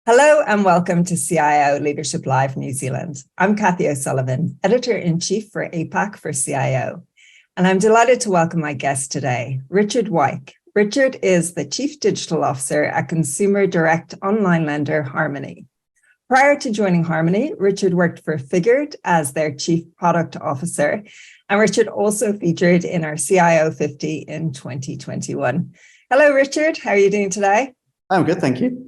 Hello and welcome to CIO Leadership Live New Zealand. I'm Kathy O'Sullivan, Editor-in-Chief for APAC for CIO. And I'm delighted to welcome my guest today, Richard Wyke. Richard is the Chief Digital Officer at consumer direct online lender Harmoney. Prior to joining Harmoney, Richard worked for Figured as their Chief Product Officer. And Richard also featured in our CIO 50 in 2021. Hello, Richard. How are you doing today? I'm good, thank you.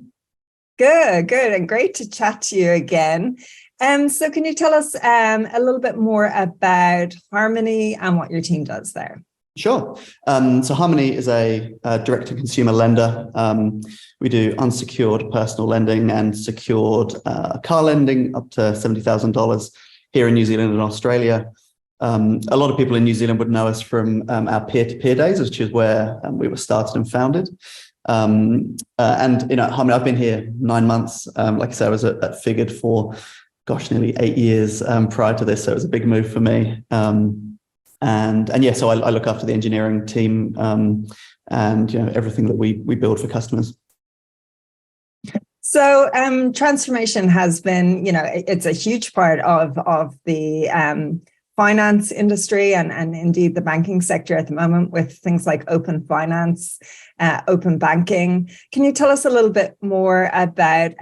Good, and great to chat to you again. So can you tell us a little bit more about Harmoney and what your team does there? Sure. So Harmoney is a direct-to-consumer lender. We do unsecured personal lending and secured car lending up to $70,000 here in New Zealand and Australia. A lot of people in New Zealand would know us from our peer-to-peer days, which is where we were started and founded. And Harmoney, I've been here 9 months. Like I said, I was at Figured for, nearly 8 years prior to this. So it was a big move for me. So I look after the engineering team and everything that we build for customers. So transformation has been, it's a huge part of the finance industry and indeed the banking sector at the moment with things like open finance, open banking. Can you tell us a little bit more about,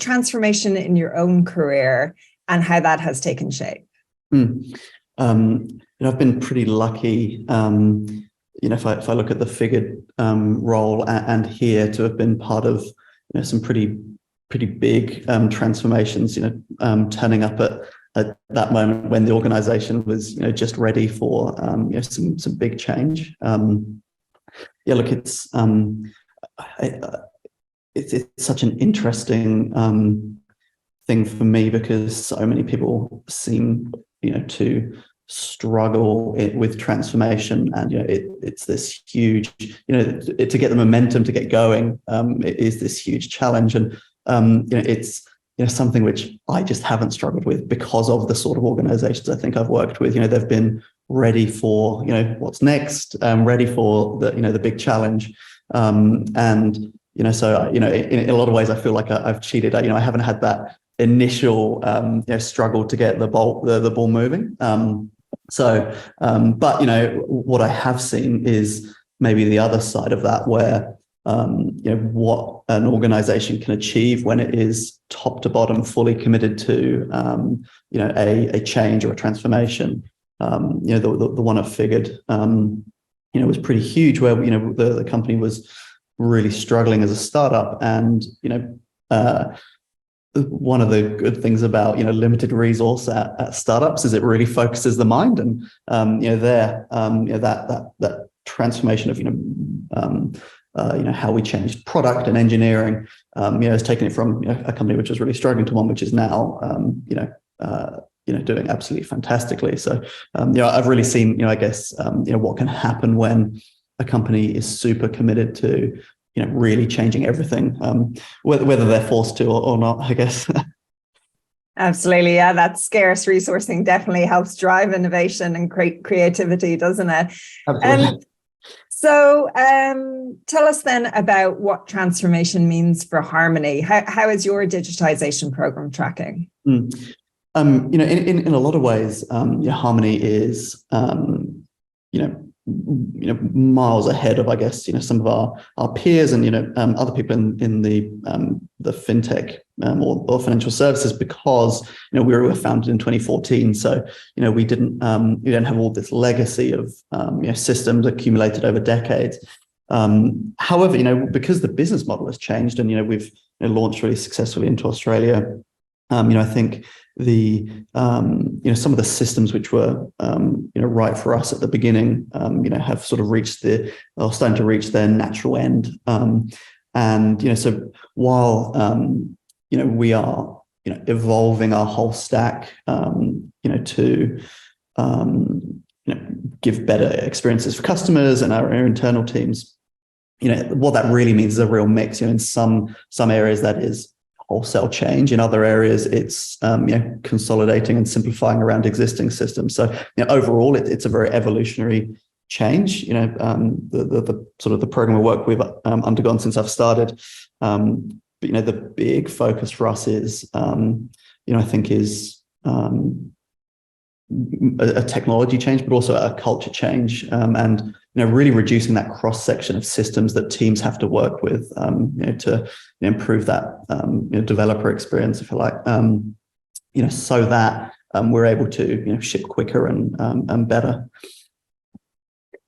transformation in your own career and how that has taken shape? I've been pretty lucky, if I look at the Figured role and here to have been part of some pretty big transformations, turning up at that moment when the organization was just ready for some big change. It's such an interesting thing for me because so many people seem to struggle with transformation, and it's this huge to get the momentum to get going. It is this huge challenge, and it's something which I just haven't struggled with because of the sort of organizations I think I've worked with. They've been ready for what's next, ready for the big challenge, so in a lot of ways I feel like I've cheated. I haven't had that initial struggle to get the ball moving. But what I have seen is maybe the other side of that, where what an organization can achieve when it is top to bottom fully committed to a change or a transformation. The one I Figured was pretty huge, where the company was really struggling as a startup, and one of the good things about limited resource at startups is it really focuses the mind, and that transformation of how we changed product and engineering has taken it from a company which was really struggling to one which is now doing absolutely fantastically. So I've really seen what can happen when a company is super committed to really changing everything, whether they're forced to or not, I guess. Absolutely. Yeah, that scarce resourcing definitely helps drive innovation and creativity, doesn't it? Absolutely. So tell us then about what transformation means for Harmoney. How is your digitization program tracking? In a lot of ways, Harmoney is miles ahead of, I guess, some of our peers and other people in the fintech or financial services, because we were founded in 2014. So we didn't have all this legacy of systems accumulated over decades. However, because the business model has changed and we've launched really successfully into Australia, I think the some of the systems which were right for us at the beginning have sort of starting to reach their natural end, and so while we are evolving our whole stack to give better experiences for customers and our internal teams, what that really means is a real mix. In some areas that is wholesale change. In other areas, it's consolidating and simplifying around existing systems. So overall, it's a very evolutionary change. The sort of the program of work we've undergone since I've started the big focus for us is, I think is a technology change, but also a culture change, and really reducing that cross section of systems that teams have to work with, to improve that developer experience, if you like, so that we're able to ship quicker and better.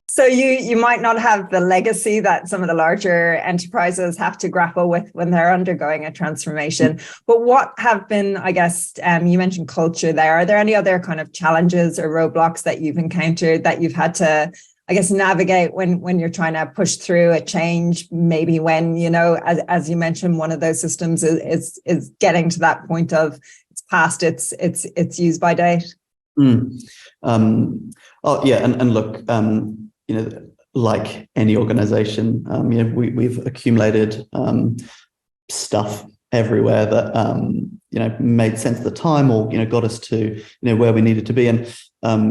So you might not have the legacy that some of the larger enterprises have to grapple with when they're undergoing a transformation. But what have been, I guess, you mentioned culture there. Are there any other kind of challenges or roadblocks that you've encountered that you've had to, I guess, navigate when you're trying to push through a change? Maybe when, as you mentioned, one of those systems is getting to that point of it's past its use by date. Oh yeah, and look. Like any organization, we've accumulated stuff everywhere that made sense at the time, or got us to where we needed to be. And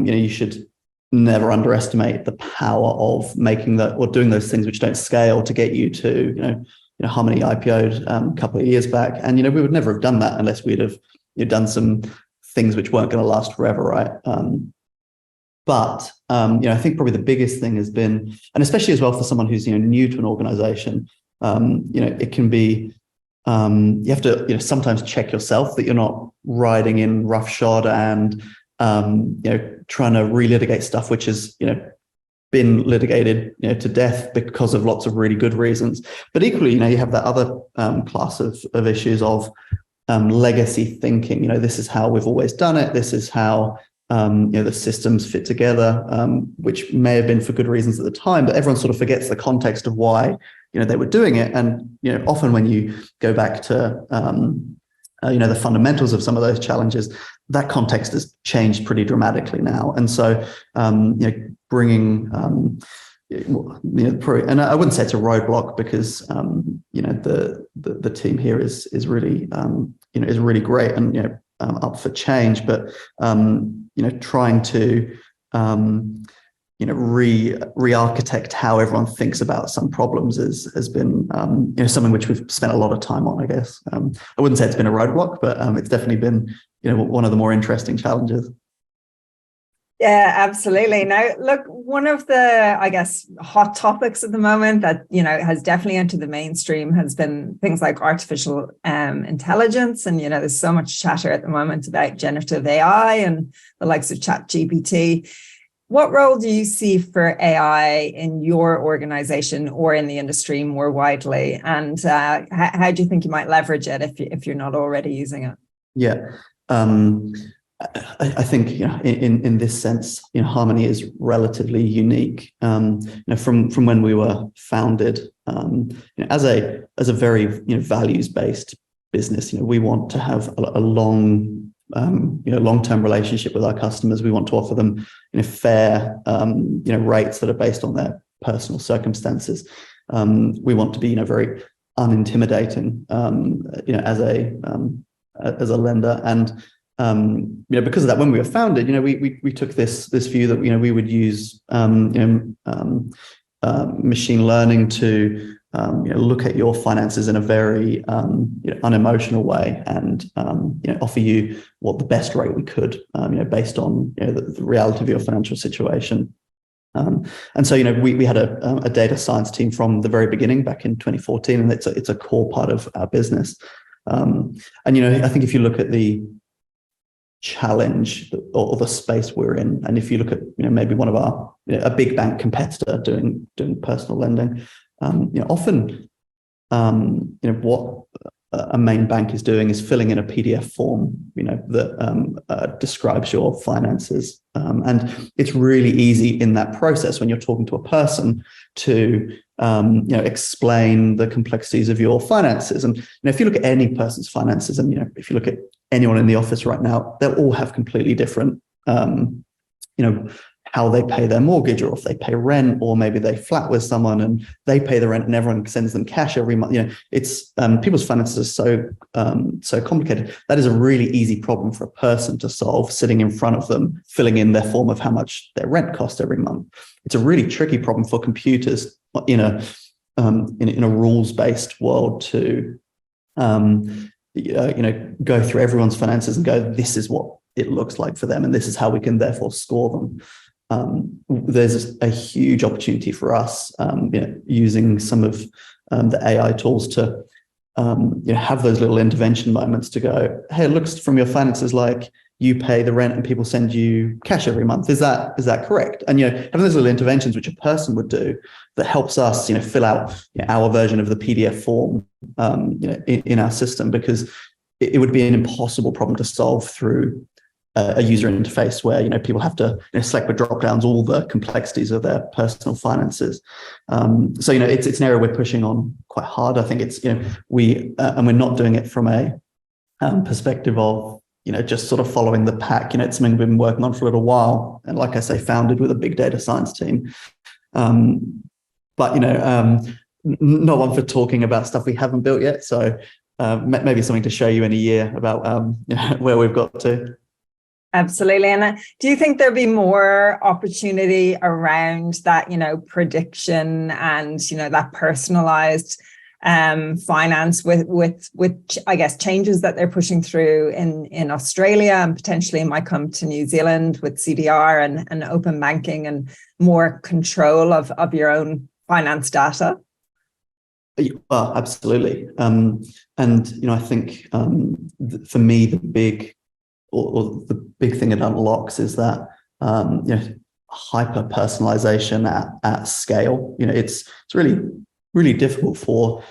you should never underestimate the power of making that or doing those things which don't scale to get you to Harmony IPO'd a couple of years back, and we would never have done that unless we'd have done some things which weren't going to last forever, right? But I think probably the biggest thing has been, and especially as well for someone who's new to an organization, it can be you have to sometimes check yourself that you're not riding in roughshod and trying to relitigate stuff which has been litigated to death because of lots of really good reasons. But equally, you have that other class of issues of legacy thinking. This is how we've always done it. This is how the systems fit together, which may have been for good reasons at the time, but everyone sort of forgets the context of why they were doing it. And often when you go back to the fundamentals of some of those challenges, that context has changed pretty dramatically now. And so bringing and I wouldn't say it's a roadblock, because the team here is really is really great and up for change, but trying to re-architect how everyone thinks about some problems has been something which we've spent a lot of time on, I guess. I wouldn't say it's been a roadblock, but it's definitely been one of the more interesting challenges. Yeah, absolutely. Now, look, one of the, I guess, hot topics at the moment that, has definitely entered the mainstream has been things like artificial intelligence. And, there's so much chatter at the moment about generative AI and the likes of ChatGPT. What role do you see for AI in your organization or in the industry more widely? And how do you think you might leverage it if you're not already using it? Yeah. I think in this sense, Harmony is relatively unique. From when we were founded, as a very values-based business, we want to have a long-term relationship with our customers. We want to offer them fair rates that are based on their personal circumstances. We want to be very unintimidating as a lender. And because of that, when we were founded, we took this view that we would use machine learning to look at your finances in a very unemotional way and offer you what the best rate we could, based on the reality of your financial situation. And so we had a data science team from the very beginning back in 2014, and it's a core part of our business. And I think if you look at the challenge or the space we're in, and if you look at maybe one of our a big bank competitor doing personal lending, often what a main bank is doing is filling in a PDF form that describes your finances, and it's really easy in that process when you're talking to a person to explain the complexities of your finances. And if you look at any person's finances, and if you look at anyone in the office right now, they'll all have completely different how they pay their mortgage, or if they pay rent, or maybe they flat with someone and they pay the rent and everyone sends them cash every month. It's people's finances are so complicated. That is a really easy problem for a person to solve, sitting in front of them, filling in their form of how much their rent costs every month. It's a really tricky problem for computers in a rules-based world to go through everyone's finances and go, this is what it looks like for them, and this is how we can therefore score them. There's a huge opportunity for us, using some of the AI tools to have those little intervention moments to go, hey, it looks from your finances like you pay the rent and people send you cash every month. Is that correct? And having those little interventions which a person would do that helps us fill out our version of the PDF form in our system, because it would be an impossible problem to solve through a user interface where people have to select with drop downs all the complexities of their personal finances. So it's an area we're pushing on quite hard. I think it's we're not doing it from a perspective of just sort of following the pack. It's something we've been working on for a little while, and like I say, founded with a big data science team. But not one for talking about stuff we haven't built yet. So maybe something to show you in a year about where we've got to. Absolutely. And do you think there'll be more opportunity around that, prediction and, that personalized finance with I guess changes that they're pushing through in Australia, and potentially might come to New Zealand with CDR and open banking and more control of your own finance data? Well, absolutely. And I think for me, the big thing it unlocks is that hyper personalization at scale. It's really, really difficult for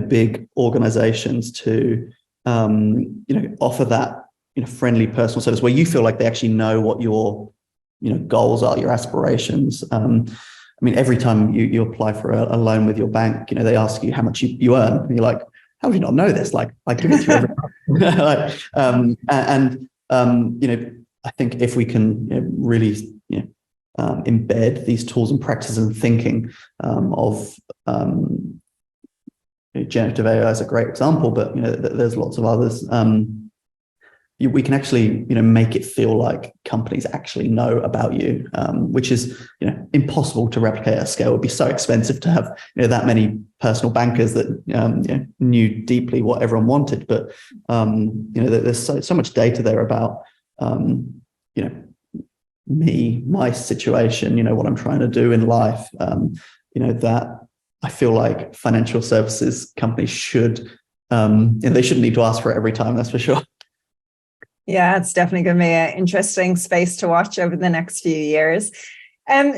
big organizations to offer that friendly personal service where you feel like they actually know what your goals are, your aspirations. Every time you apply for a loan with your bank, they ask you how much you earn, and you're like, how do you not know this? Like, I give it to you every I think if we can really embed these tools and practices and thinking of generative AI is a great example, but there's lots of others. We can actually make it feel like companies actually know about you, which is impossible to replicate at scale. It would be so expensive to have that many personal bankers that knew deeply what everyone wanted. But there's so much data there about me, my situation, what I'm trying to do in life. That I feel like financial services companies should they shouldn't need to ask for it every time. That's for sure. Yeah, it's definitely going to be an interesting space to watch over the next few years.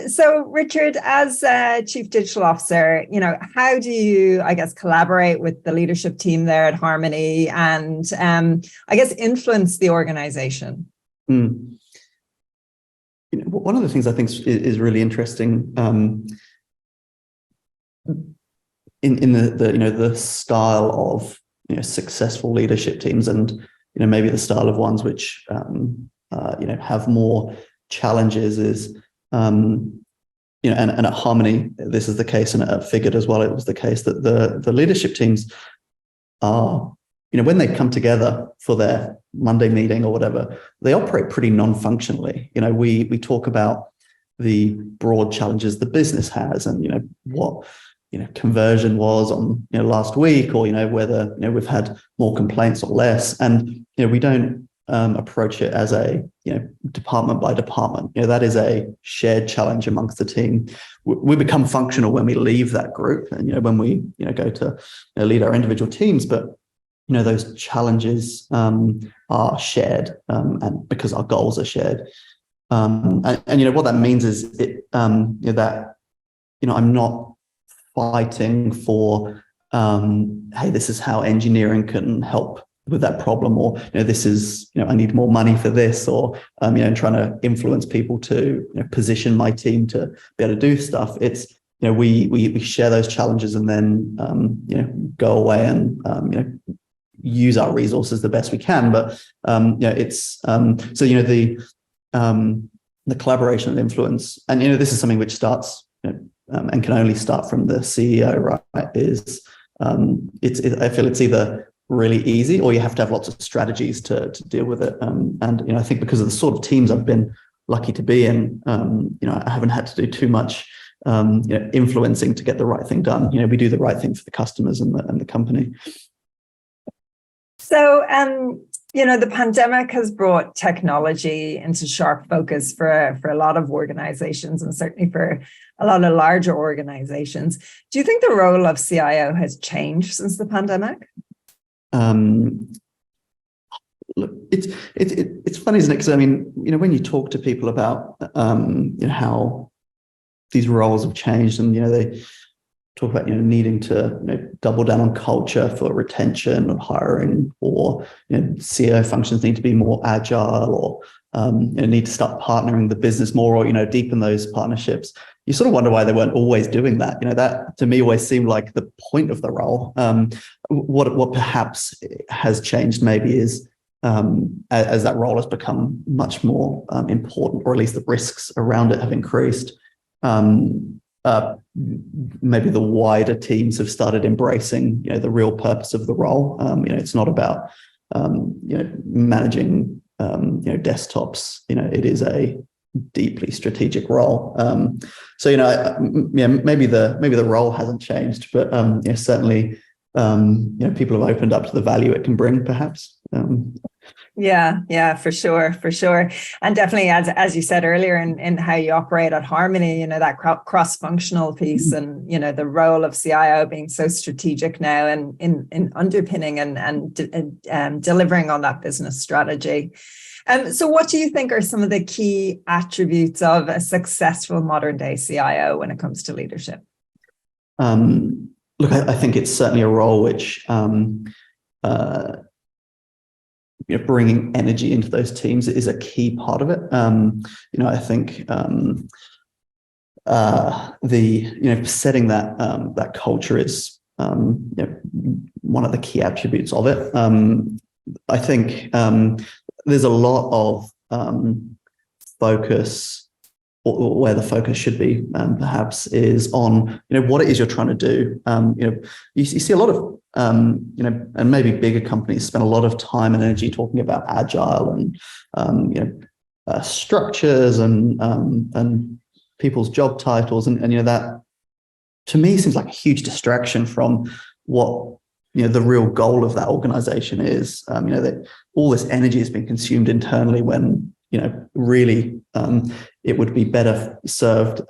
So Richard, as Chief Digital Officer, how do you, I guess, collaborate with the leadership team there at Harmoney and, I guess, influence the organization? One of the things I think is really interesting in the style of successful leadership teams, and maybe the style of ones which have more challenges is and at Harmoney this is the case, and at Figured as well it was the case, that the leadership teams are when they come together for their Monday meeting or whatever, they operate pretty non-functionally. We talk about the broad challenges the business has, and what conversion was on last week, or whether we've had more complaints or less, and we don't approach it as a department by department. That is a shared challenge amongst the team. We become functional when we leave that group, and when we go to lead our individual teams, but those challenges are shared, and because our goals are shared, and what that means is that I'm not fighting for hey, this is how engineering can help with that problem, or this is I need more money for this, or trying to influence people to position my team to be able to do stuff. It's we share those challenges, and then go away and use our resources the best we can. But it's so the collaboration and influence, and this is something which starts and can only start from the CEO, right? Is I feel it's either really easy, or you have to have lots of strategies to deal with it. And I think because of the sort of teams I've been lucky to be in, I haven't had to do too much influencing to get the right thing done. We do the right thing for the customers and the company. So, the pandemic has brought technology into sharp focus for a lot of organizations, and certainly for a lot of larger organizations. Do you think the role of CIO has changed since the pandemic? Look, it's funny, isn't it? Because when you talk to people about how these roles have changed, and they talk about needing to double down on culture for retention or hiring, or CEO functions need to be more agile, or need to start partnering the business more, or deepen those partnerships. You sort of wonder why they weren't always doing that. That to me always seemed like the point of the role. What perhaps has changed maybe is as that role has become much more important, or at least the risks around it have increased. Maybe the wider teams have started embracing, the real purpose of the role. It's not about, managing, desktops. It is a deeply strategic role. Maybe the role hasn't changed, but certainly, people have opened up to the value it can bring, perhaps. Yeah, for sure. And definitely, as you said earlier, in how you operate at Harmony, that cross-functional piece, and, the role of CIO being so strategic now, and in underpinning and delivering on that business strategy. So what do you think are some of the key attributes of a successful modern day CIO when it comes to leadership? Look, I think it's certainly a role which bringing energy into those teams is a key part of it. I think setting that culture is one of the key attributes of it. I think there's a lot of focus, or where the focus should be, perhaps, is on what it is you're trying to do. You see a lot of and maybe bigger companies spend a lot of time and energy talking about agile and structures and people's job titles, and that to me seems like a huge distraction from what the real goal of that organization is. That all this energy has been consumed internally, when really it would be better served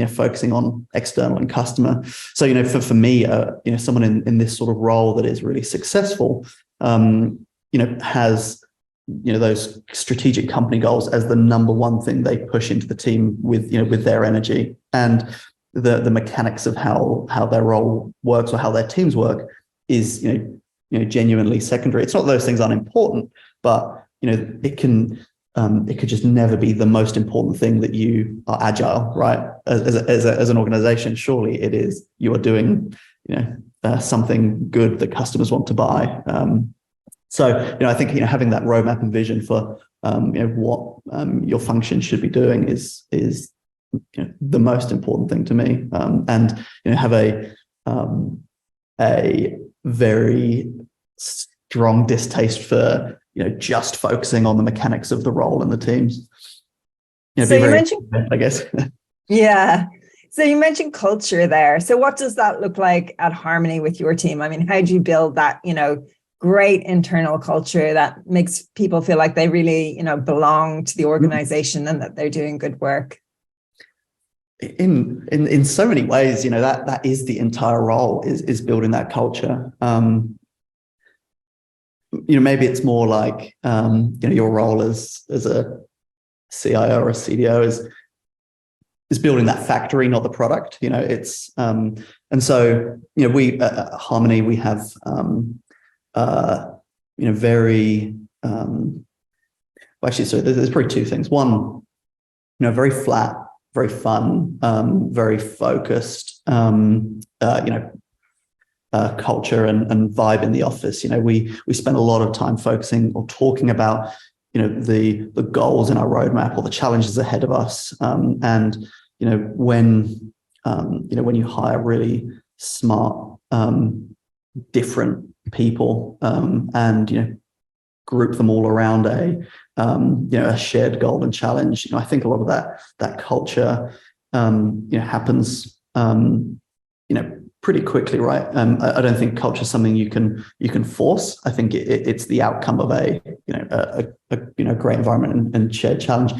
focusing on external and customer. So for me, someone in this sort of role that is really successful has those strategic company goals as the number one thing they push into the team with their energy, and the mechanics of how their role works or how their teams work is genuinely secondary. It's not that those things aren't important, but it could just never be the most important thing that you are agile, right? As an organization, surely it is. You are doing something good that customers want to buy. So I think having that roadmap and vision for what your function should be doing is the most important thing to me. And have a very strong distaste for just focusing on the mechanics of the role and the teams. So you mentioned, I guess. Yeah. So you mentioned culture there. So what does that look like at Harmony with your team? I mean, how do you build that, great internal culture that makes people feel like they really, belong to the organization and that they're doing good work? In so many ways, that is the entire role, is building that culture. Maybe it's more like your role as a CIO or a CDO is building that factory, not the product. It's and so we at Harmony, we have very actually, so there's probably two things. One, very flat, very fun, very focused, culture and vibe in the office. We spend a lot of time focusing or talking about the goals in our roadmap or the challenges ahead of us. And when you hire really smart, different people, and group them all around a shared goal and challenge, I think a lot of that culture happens, pretty quickly, right? I don't think culture is something you can force. I think it's the outcome of a great environment and shared challenge.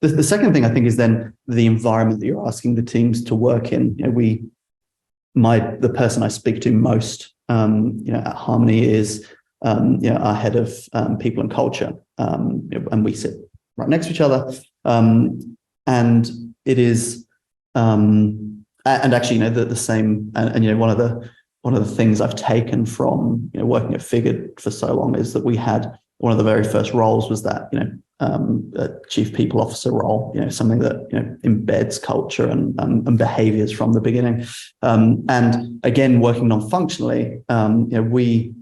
The second thing I think is then the environment that you're asking the teams to work in. The person I speak to most, at Harmony is, our head of people and culture, and we sit right next to each other, and it is, and actually, the same, and one of the things I've taken from working at Figured for so long is that we had one of the very first roles was that a chief people officer role, something that embeds culture and behaviors from the beginning, and again working non-functionally, we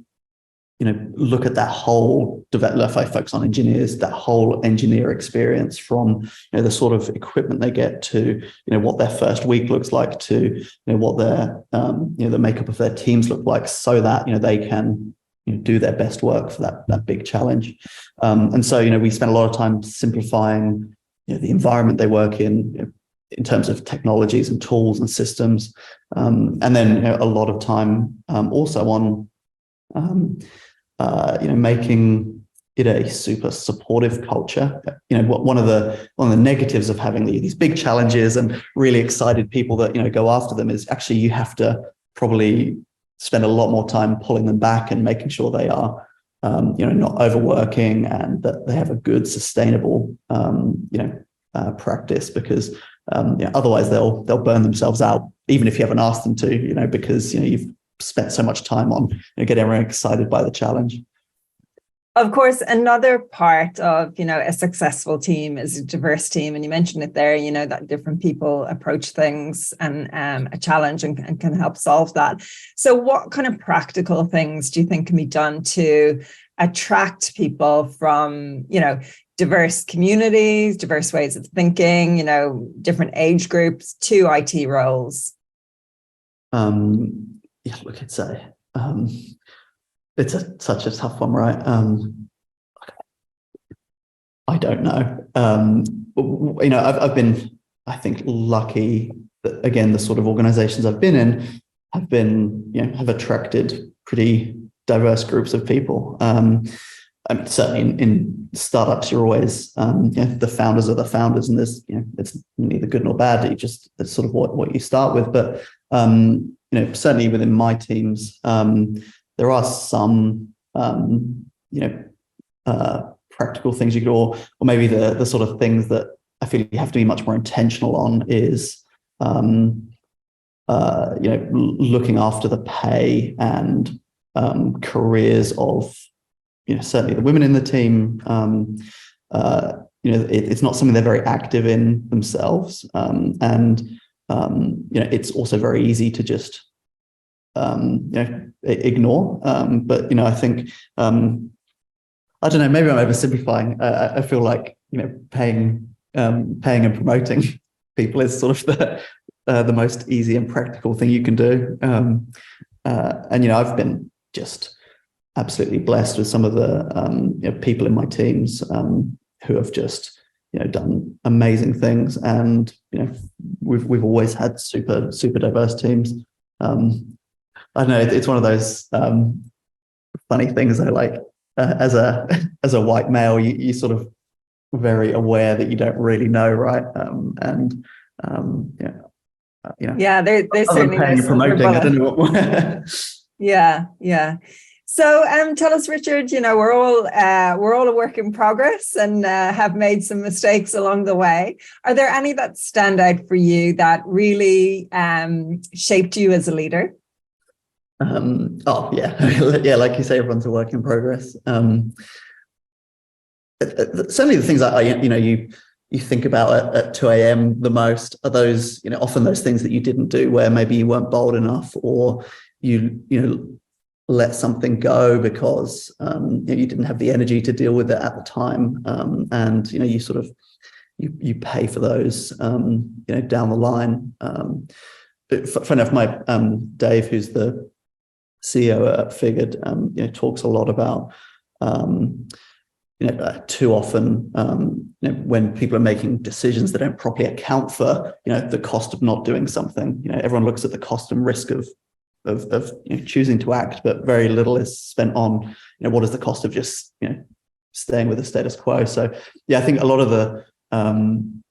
look at that whole develop. If I focus on engineers, that whole engineer experience from the sort of equipment they get to what their first week looks like to what their the makeup of their teams look like, so that they can do their best work for that big challenge. And so we spend a lot of time simplifying the environment they work in terms of technologies and tools and systems, and then a lot of time also on making it a super supportive culture. One of the negatives of having these big challenges and really excited people that go after them is actually you have to probably spend a lot more time pulling them back and making sure they are not overworking and that they have a good sustainable practice, because otherwise they'll burn themselves out even if you haven't asked them to, because you've spent so much time on getting everyone excited by the challenge. Of course, another part of a successful team is a diverse team, and you mentioned it there. That different people approach things and a challenge and can help solve that. So, what kind of practical things do you think can be done to attract people from diverse communities, diverse ways of thinking, different age groups to IT roles? Look, it's such a tough one, right? I don't know. I've been, I think, lucky that, again, the sort of organizations I've been in have attracted pretty diverse groups of people. Certainly in startups, you're always, the founders are the founders, and there's, it's neither good nor bad. That's sort of what you start with. But certainly within my teams, there are some, practical things you could, or maybe the sort of things that I feel you have to be much more intentional on is, looking after the pay and careers of, certainly the women in the team. It's not something they're very active in themselves, and it's also very easy to just ignore. But I think I don't know. Maybe I'm oversimplifying. I feel like paying and promoting people is sort of the most easy and practical thing you can do. And I've been just absolutely blessed with some of the people in my teams who have just done amazing things, and we've always had super diverse teams. I don't know. It's one of those funny things. I like as a white male, you sort of very aware that you don't really know, right? There's certainly paying and promoting. I don't know what. Yeah. So tell us, Richard, we're all a work in progress and have made some mistakes along the way. Are there any that stand out for you that really shaped you as a leader? Yeah, like you say, everyone's a work in progress. Certainly the things that you think about at 2 a.m. the most are those, often those things that you didn't do where maybe you weren't bold enough, or you let something go because you didn't have the energy to deal with it at the time, and you sort of you pay for those down the line. Funny enough, my Dave, who's the CEO at Figured, talks a lot about too often when people are making decisions, they don't properly account for, the cost of not doing something. Everyone looks at the cost and risk of choosing to act, but very little is spent on, what is the cost of just, staying with the status quo. So yeah, I think a lot of the,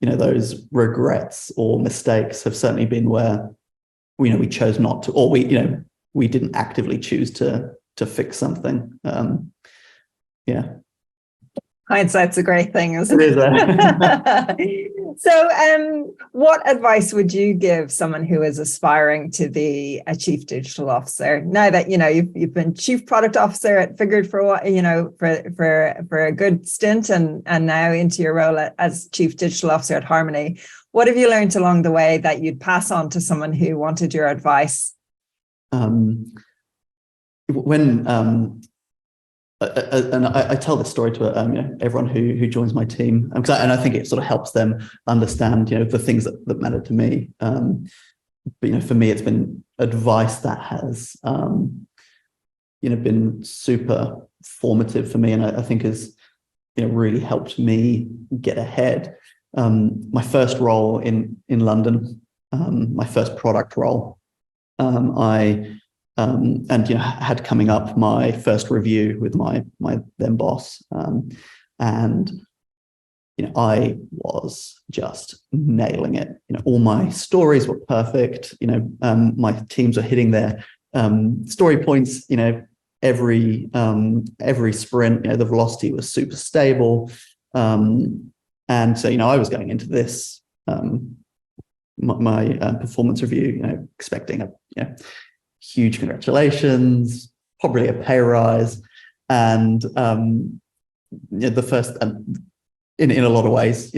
those regrets or mistakes have certainly been where, we chose not to, or we didn't actively choose to fix something. Yeah. Hindsight's a great thing, isn't it? It is. So, what advice would you give someone who is aspiring to be a chief digital officer? Now that you've been chief product officer at Figured for a while, for a good stint, and now into your role as chief digital officer at Harmony. What have you learned along the way that you'd pass on to someone who wanted your advice? And I tell this story to everyone who joins my team, and I think it sort of helps them understand the things that matter to me. But for me, it's been advice that has been super formative for me, and I think has really helped me get ahead. My first role in London, my first product role, had coming up my first review with my then boss, and I was just nailing it. All my stories were perfect. My teams were hitting their story points. Every sprint, the velocity was super stable, and so I was going into this my performance review, expecting a huge congratulations, probably a pay rise, and the first, in a lot of ways,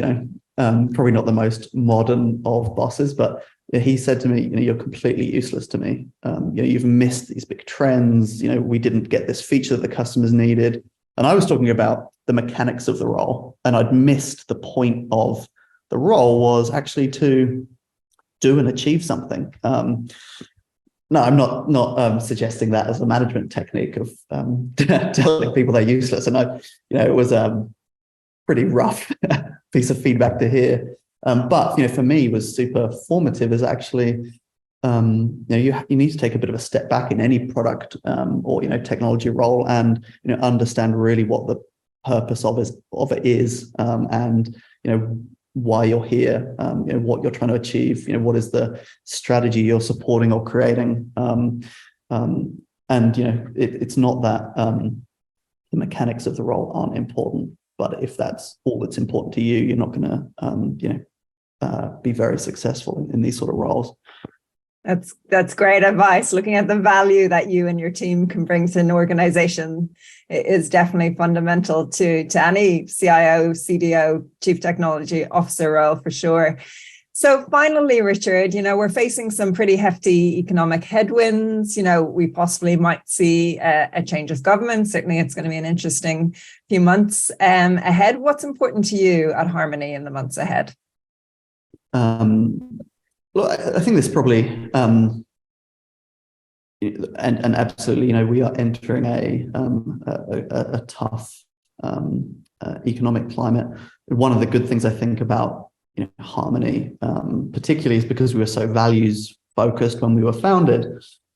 probably not the most modern of bosses, but he said to me, you're completely useless to me. You've missed these big trends. We didn't get this feature that the customers needed, and I was talking about the mechanics of the role, and I'd missed the point of the role was actually to do and achieve something. No, I'm not suggesting that as a management technique of telling people they're useless. And it was a pretty rough piece of feedback to hear. But for me, was super formative. Is actually you need to take a bit of a step back in any product or technology role, and understand really what the purpose of it is, and why you're here, what you're trying to achieve, what is the strategy you're supporting or creating. It's not that the mechanics of the role aren't important, but if that's all that's important to you, you're not going to, be very successful in these sort of roles. That's great advice. Looking at the value that you and your team can bring to an organization is definitely fundamental to any CIO, CDO, chief technology officer role for sure. So finally, Richard, we're facing some pretty hefty economic headwinds. We possibly might see a change of government. Certainly, it's going to be an interesting few months ahead. What's important to you at Harmony in the months ahead? Well, I think this probably, and absolutely, we are entering a tough economic climate. One of the good things I think about Harmony, particularly, is because we were so values focused when we were founded.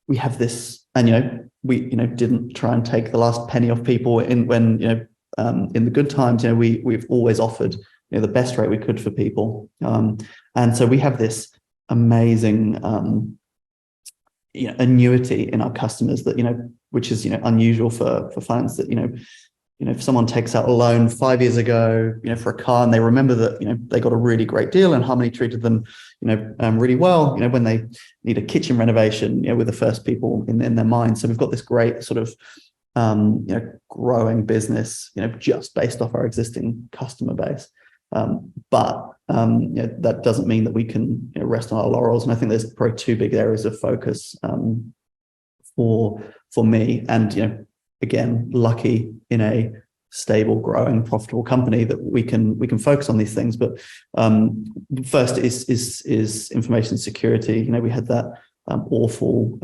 We have this, and we didn't try and take the last penny off people in the good times. We've always offered the best rate we could for people, and so we have this amazing annuity in our customers that which is unusual for finance, that if someone takes out a loan 5 years ago for a car, and they remember that they got a really great deal and Harmony treated them really well when they need a kitchen renovation, we're the first people in their mind. So we've got this great sort of growing business just based off our existing customer base. But that doesn't mean that we can rest on our laurels. And I think there's probably two big areas of focus for me. And again, lucky in a stable, growing, profitable company that we can focus on these things. But first is information security. We had that awful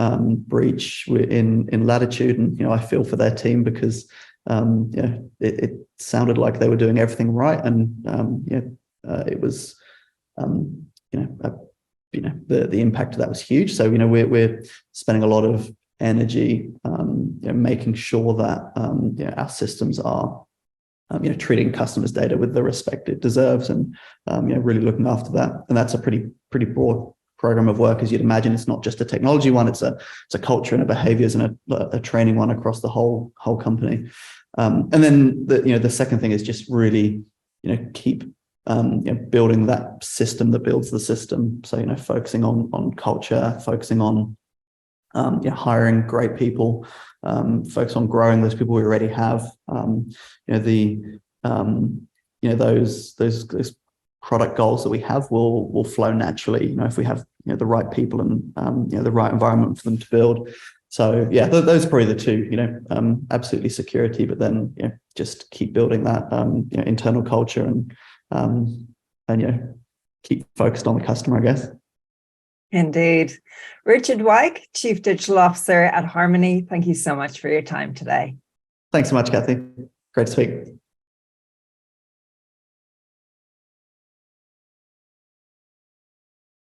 breach in Latitude, and I feel for their team because it sounded like they were doing everything right, and it was the impact of that was huge. So we're spending a lot of energy making sure that our systems are treating customers' data with the respect it deserves, and really looking after that. And that's a pretty broad program of work, as you'd imagine. It's not just a technology one; it's a culture and a behaviors and a training one across the whole company. And then the second thing is just really keep building that system that builds the system. So focusing on culture, focusing on hiring great people, focus on growing those people we already have. Those product goals that we have will flow naturally. If we have the right people and the right environment for them to build. So yeah, those are probably the two. Absolutely security, but then just keep building that internal culture and keep focused on the customer, I guess. Indeed. Richard Wyke, Chief Digital Officer at Harmony, thank you so much for your time today. Thanks so much, Kathy. Great to speak.